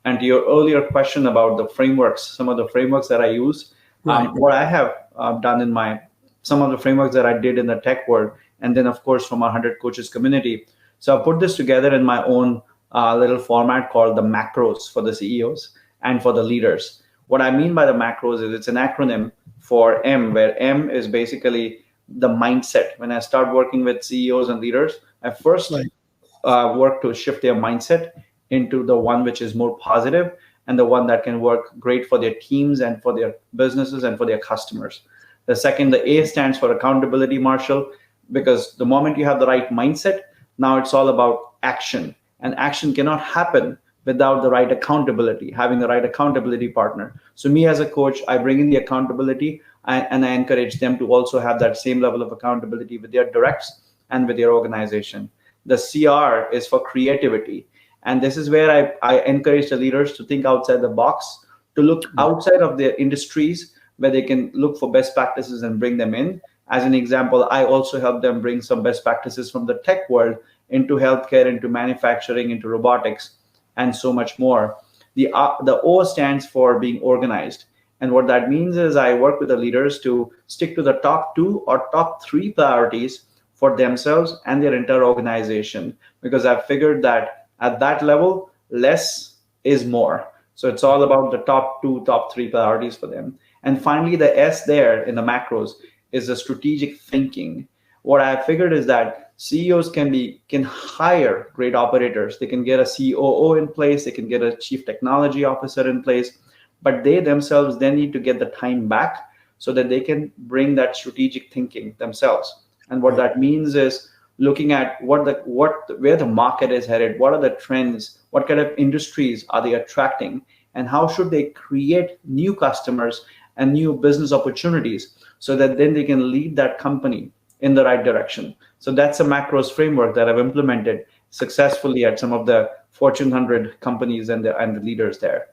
And to your earlier question about the frameworks, some of the frameworks that I use, Right. what I have done in some of the frameworks that I did in the tech world, and then of course from our 100 coaches community. So I put this together in my own little format called the macros for the CEOs and for the leaders. What I mean by the macros is it's an acronym for M, where M is basically the mindset. When I start working with CEOs and leaders, I first Right. work to shift their mindset into the one which is more positive and the one that can work great for their teams and for their businesses and for their customers. The second, the A stands for accountability, Marshall, because the moment you have the right mindset, now it's all about action. And action cannot happen without the right accountability, having the right accountability partner. So, me as a coach, I bring in the accountability and I encourage them to also have that same level of accountability with their directs and with their organization. The CR is for creativity. And this is where I encourage the leaders to think outside the box, to look outside of their industries where they can look for best practices and bring them in. As an example, I also help them bring some best practices from the tech world into healthcare, into manufacturing, into robotics, and so much more. The O stands for being organized. And what that means is I work with the leaders to stick to the top two or top three priorities for themselves and their entire organization, because I've figured that at that level, less is more. So it's all about the top two, top three priorities for them. And finally, the S there in the macros is the strategic thinking. What I figured is that CEOs can hire great operators. They can get a COO in place. They can get a chief technology officer in place, but they themselves then need to get the time back so that they can bring that strategic thinking themselves. And what that means is looking at where the market is headed, what are the trends, what kind of industries are they attracting, and how should they create new customers and new business opportunities so that then they can lead that company in the right direction. So that's a macros framework that I've implemented successfully at some of the Fortune 100 companies and the leaders there.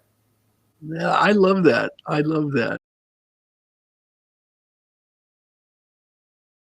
Yeah, I love that. I love that.